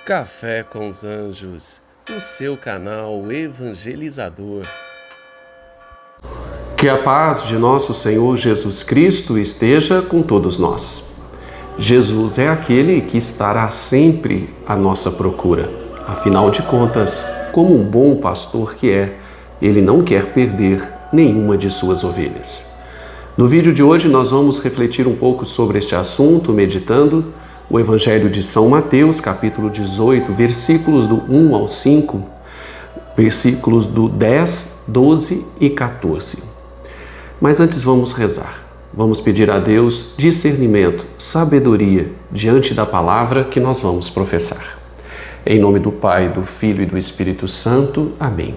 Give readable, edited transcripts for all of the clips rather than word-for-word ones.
Café com os Anjos, o seu canal evangelizador. Que a paz de nosso Senhor Jesus Cristo esteja com todos nós. Jesus é aquele que estará sempre à nossa procura. Afinal de contas, como um bom pastor que é, ele não quer perder nenhuma de suas ovelhas. No vídeo de hoje nós vamos refletir um pouco sobre este assunto, meditando o Evangelho de São Mateus, capítulo 18, versículos do 1 ao 5, versículos do 10, 12 e 14. Mas antes vamos rezar. Vamos pedir a Deus discernimento, sabedoria diante da palavra que nós vamos professar. Em nome do Pai, do Filho e do Espírito Santo. Amém.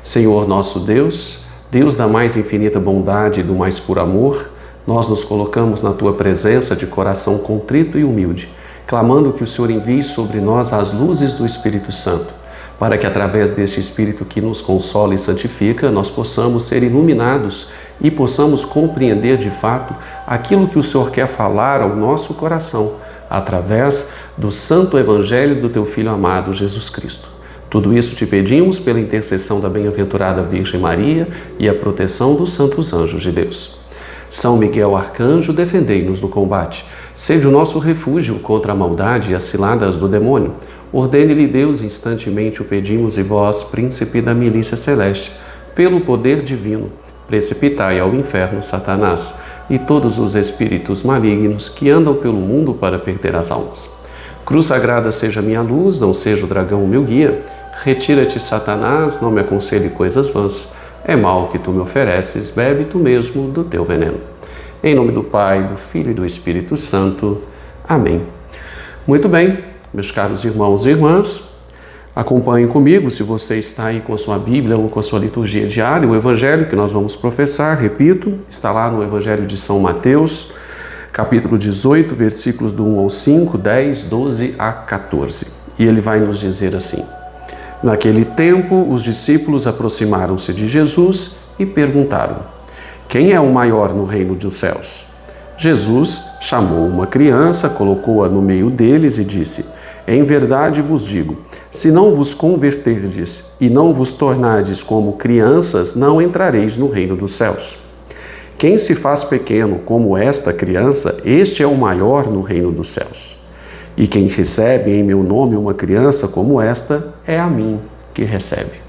Senhor nosso Deus, Deus da mais infinita bondade e do mais puro amor, nós nos colocamos na Tua presença de coração contrito e humilde, clamando que o Senhor envie sobre nós as luzes do Espírito Santo, para que através deste Espírito que nos consola e santifica, nós possamos ser iluminados e possamos compreender de fato aquilo que o Senhor quer falar ao nosso coração, através do Santo Evangelho do Teu Filho amado, Jesus Cristo. Tudo isso te pedimos pela intercessão da bem-aventurada Virgem Maria e a proteção dos santos anjos de Deus. São Miguel Arcanjo, defendei-nos no combate. Seja o nosso refúgio contra a maldade e as ciladas do demônio. Ordene-lhe Deus, instantemente o pedimos, e vós, príncipe da milícia celeste, pelo poder divino, precipitai ao inferno Satanás e todos os espíritos malignos que andam pelo mundo para perder as almas. Cruz sagrada seja minha luz, não seja o dragão o meu guia. Retira-te, Satanás, não me aconselhe coisas vãs. É mal que tu me ofereces, bebe tu mesmo do teu veneno. Em nome do Pai, do Filho e do Espírito Santo. Amém. Muito bem, meus caros irmãos e irmãs, acompanhem comigo, se você está aí com a sua Bíblia ou com a sua liturgia diária, o Evangelho que nós vamos professar, repito, está lá no Evangelho de São Mateus, capítulo 18, versículos do 1 ao 5, 10, 12 a 14. E ele vai nos dizer assim: Naquele tempo, os discípulos aproximaram-se de Jesus e perguntaram: Quem é o maior no reino dos céus? Jesus chamou uma criança, colocou-a no meio deles e disse: Em verdade vos digo, se não vos converterdes e não vos tornardes como crianças, não entrareis no reino dos céus. Quem se faz pequeno como esta criança, este é o maior no reino dos céus. E quem recebe em meu nome uma criança como esta, é a mim que recebe.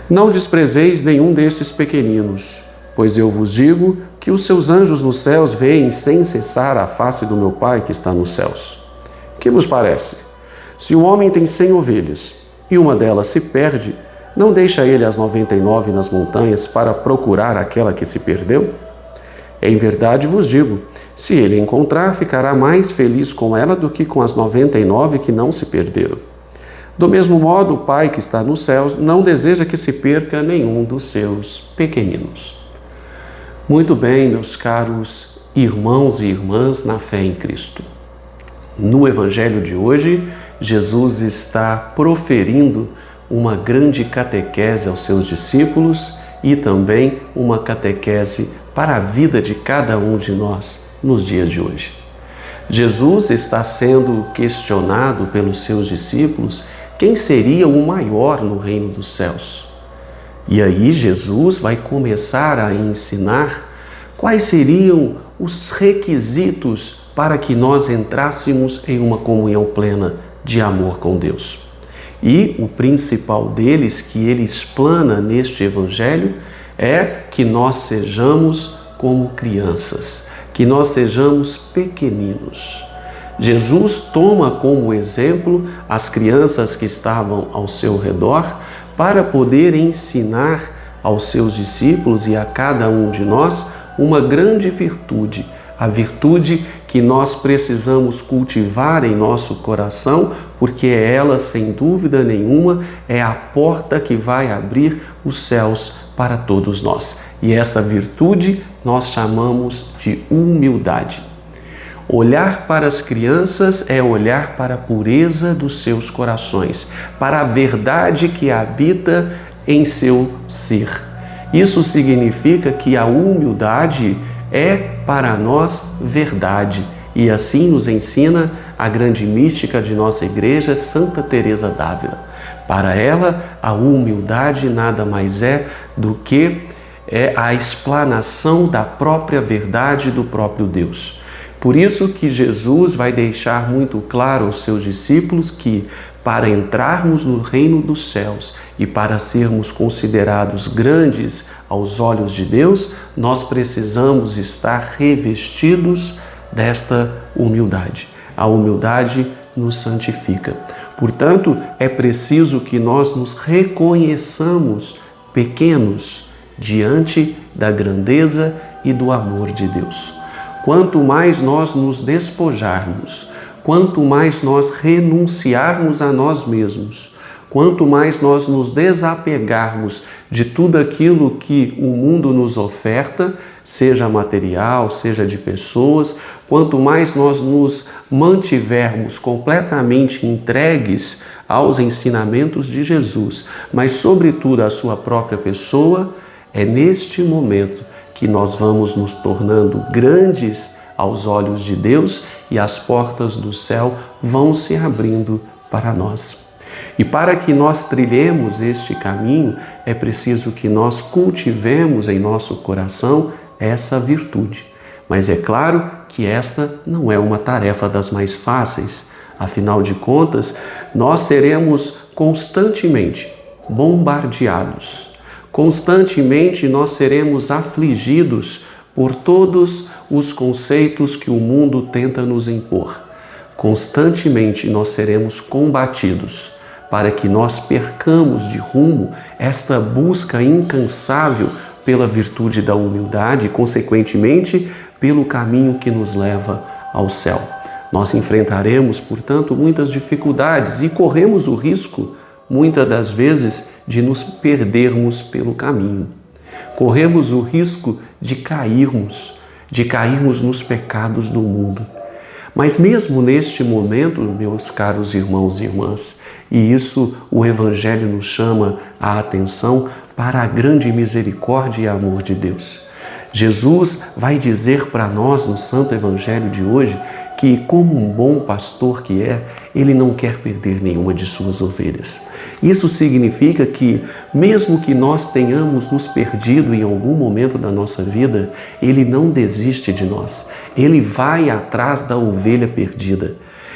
Não desprezeis nenhum desses pequeninos, pois eu vos digo que os seus anjos nos céus veem sem cessar a face do meu Pai que está nos céus. Que vos parece? Se um homem tem 100 ovelhas e uma delas se perde, não deixa ele as 99 nas montanhas para procurar aquela que se perdeu? Em verdade vos digo, se ele encontrar, ficará mais feliz com ela do que com as 99 que não se perderam. Do mesmo modo, o Pai que está nos céus não deseja que se perca nenhum dos seus pequeninos. Muito bem, meus caros irmãos e irmãs na fé em Cristo. No Evangelho de hoje, Jesus está proferindo uma grande catequese aos seus discípulos e também uma catequese para a vida de cada um de nós nos dias de hoje. Jesus está sendo questionado pelos seus discípulos quem seria o maior no reino dos céus. E aí Jesus vai começar a ensinar quais seriam os requisitos para que nós entrássemos em uma comunhão plena de amor com Deus. E o principal deles, que ele explana neste Evangelho, é que nós sejamos como crianças, que nós sejamos pequeninos. Jesus toma como exemplo as crianças que estavam ao seu redor para poder ensinar aos seus discípulos e a cada um de nós uma grande virtude, a virtude que nós precisamos cultivar em nosso coração, porque ela, sem dúvida nenhuma, é a porta que vai abrir os céus para todos nós. E essa virtude nós chamamos de humildade. Olhar para as crianças é olhar para a pureza dos seus corações, para a verdade que habita em seu ser. Isso significa que a humildade é para nós verdade e assim nos ensina a grande mística de nossa igreja, Santa Teresa d'Ávila. Para ela, a humildade nada mais é do que a explanação da própria verdade do próprio Deus. Por isso que Jesus vai deixar muito claro aos seus discípulos que, para entrarmos no reino dos céus e para sermos considerados grandes aos olhos de Deus, nós precisamos estar revestidos desta humildade. A humildade nos santifica. Portanto, é preciso que nós nos reconheçamos pequenos diante da grandeza e do amor de Deus. Quanto mais nós nos despojarmos, quanto mais nós renunciarmos a nós mesmos, quanto mais nós nos desapegarmos de tudo aquilo que o mundo nos oferta, seja material, seja de pessoas, quanto mais nós nos mantivermos completamente entregues aos ensinamentos de Jesus, mas sobretudo à sua própria pessoa, é neste momento que nós vamos nos tornando grandes aos olhos de Deus e as portas do céu vão se abrindo para nós. E para que nós trilhemos este caminho, é preciso que nós cultivemos em nosso coração essa virtude. Mas é claro que esta não é uma tarefa das mais fáceis. Afinal de contas, nós seremos constantemente bombardeados. Constantemente nós seremos afligidos por todos os conceitos que o mundo tenta nos impor. Constantemente nós seremos combatidos para que nós percamos de rumo esta busca incansável pela virtude da humildade e, consequentemente, pelo caminho que nos leva ao céu. Nós enfrentaremos, portanto, muitas dificuldades e corremos o risco, muitas das vezes, de nos perdermos pelo caminho. Corremos o risco de cairmos nos pecados do mundo. Mas mesmo neste momento, meus caros irmãos e irmãs, e isso o Evangelho nos chama a atenção para a grande misericórdia e amor de Deus. Jesus vai dizer para nós no Santo Evangelho de hoje que, como um bom pastor que é, ele não quer perder nenhuma de suas ovelhas. Isso significa que, mesmo que nós tenhamos nos perdido em algum momento da nossa vida, ele não desiste de nós. Ele vai atrás da ovelha perdida.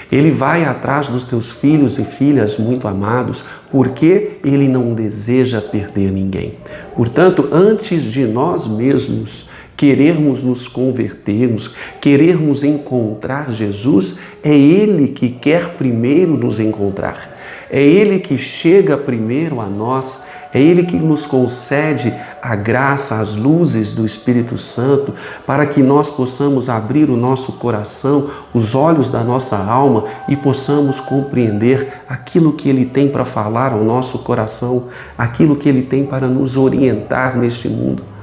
Ele vai atrás dos teus filhos e filhas muito amados, porque ele não deseja perder ninguém. Portanto, antes de nós mesmos querermos nos convertermos, querermos encontrar Jesus, é Ele que quer primeiro nos encontrar. É Ele que chega primeiro a nós, é Ele que nos concede a graça, as luzes do Espírito Santo, para que nós possamos abrir o nosso coração, os olhos da nossa alma e possamos compreender aquilo que Ele tem para falar ao nosso coração, aquilo que Ele tem para nos orientar neste mundo.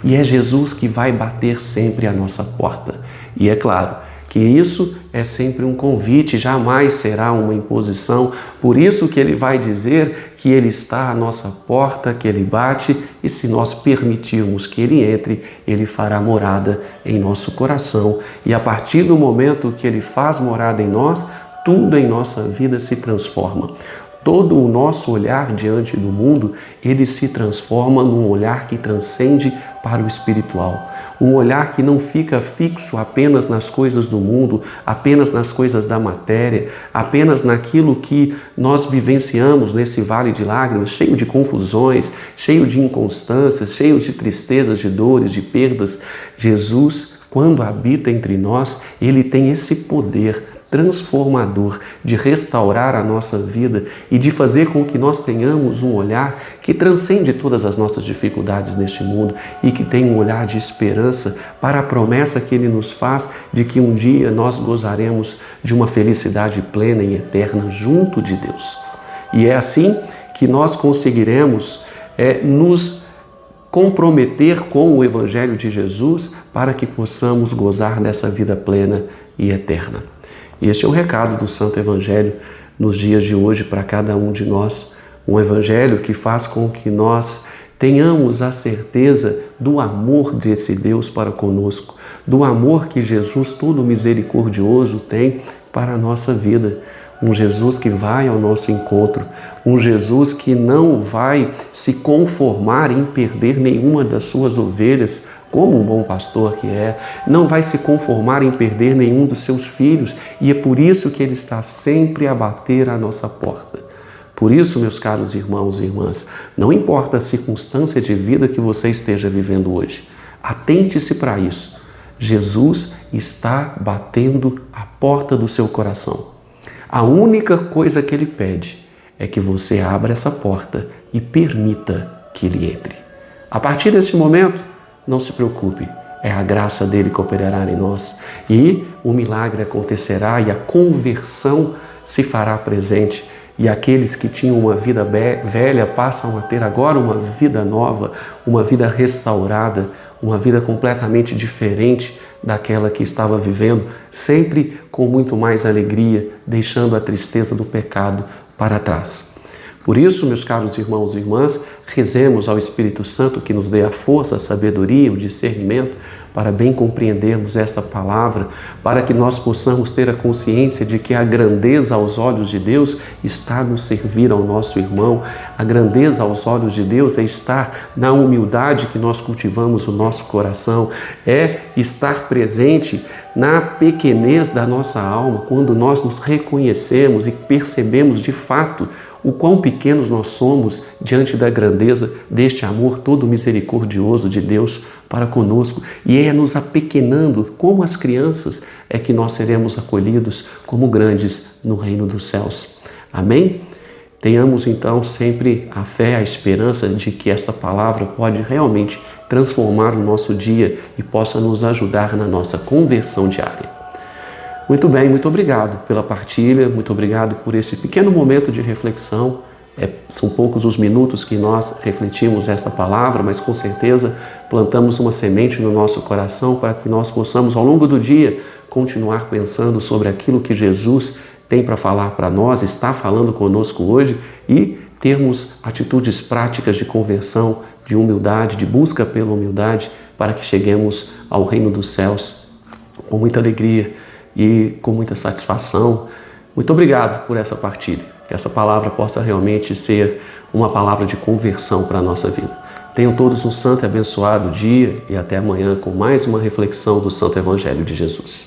E é Jesus que vai bater sempre à nossa porta. E é claro que isso é sempre um convite, jamais será uma imposição. Por isso que Ele vai dizer que Ele está à nossa porta, que Ele bate, e se nós permitirmos que Ele entre, Ele fará morada em nosso coração. E a partir do momento que Ele faz morada em nós, tudo em nossa vida se transforma. Todo o nosso olhar diante do mundo, ele se transforma num olhar que transcende para o espiritual. Um olhar que não fica fixo apenas nas coisas do mundo, apenas nas coisas da matéria, apenas naquilo que nós vivenciamos nesse vale de lágrimas, cheio de confusões, cheio de inconstâncias, cheio de tristezas, de dores, de perdas. Jesus, quando habita entre nós, ele tem esse poder transformador de restaurar a nossa vida e de fazer com que nós tenhamos um olhar que transcende todas as nossas dificuldades neste mundo e que tem um olhar de esperança para a promessa que Ele nos faz de que um dia nós gozaremos de uma felicidade plena e eterna junto de Deus. E é assim que nós conseguiremos nos comprometer com o Evangelho de Jesus para que possamos gozar dessa vida plena e eterna. Este é o recado do Santo Evangelho nos dias de hoje para cada um de nós. Um Evangelho que faz com que nós tenhamos a certeza do amor desse Deus para conosco, do amor que Jesus todo misericordioso tem para a nossa vida. Um Jesus que vai ao nosso encontro, um Jesus que não vai se conformar em perder nenhuma das suas ovelhas, como um bom pastor que é, não vai se conformar em perder nenhum dos seus filhos, e é por isso que Ele está sempre a bater à nossa porta. Por isso, meus caros irmãos e irmãs, não importa a circunstância de vida que você esteja vivendo hoje, atente-se para isso. Jesus está batendo a porta do seu coração. A única coisa que Ele pede é que você abra essa porta e permita que Ele entre. A partir desse momento, não se preocupe, é a graça dele que operará em nós e o milagre acontecerá e a conversão se fará presente. E aqueles que tinham uma vida velha passam a ter agora uma vida nova, uma vida restaurada, uma vida completamente diferente daquela que estava vivendo, sempre com muito mais alegria, deixando a tristeza do pecado para trás. Por isso, meus caros irmãos e irmãs, rezemos ao Espírito Santo que nos dê a força, a sabedoria, o discernimento para bem compreendermos esta palavra, para que nós possamos ter a consciência de que a grandeza aos olhos de Deus está no servir ao nosso irmão. A grandeza aos olhos de Deus é estar na humildade que nós cultivamos no nosso coração, é estar presente na pequenez da nossa alma, quando nós nos reconhecemos e percebemos de fato o quão pequenos nós somos diante da grandeza deste amor todo misericordioso de Deus para conosco. E é nos apequenando como as crianças é que nós seremos acolhidos como grandes no reino dos céus. Amém? Tenhamos então sempre a fé, a esperança de que esta palavra pode realmente transformar o nosso dia e possa nos ajudar na nossa conversão diária. Muito bem, muito obrigado pela partilha, muito obrigado por esse pequeno momento de reflexão. São poucos os minutos que nós refletimos esta palavra, mas com certeza plantamos uma semente no nosso coração para que nós possamos, ao longo do dia, continuar pensando sobre aquilo que Jesus tem para falar para nós, está falando conosco hoje e termos atitudes práticas de conversão, de humildade, de busca pela humildade, para que cheguemos ao reino dos céus com muita alegria e com muita satisfação. Muito obrigado por essa partilha. Que essa palavra possa realmente ser uma palavra de conversão para a nossa vida. Tenham todos um santo e abençoado dia e até amanhã com mais uma reflexão do Santo Evangelho de Jesus.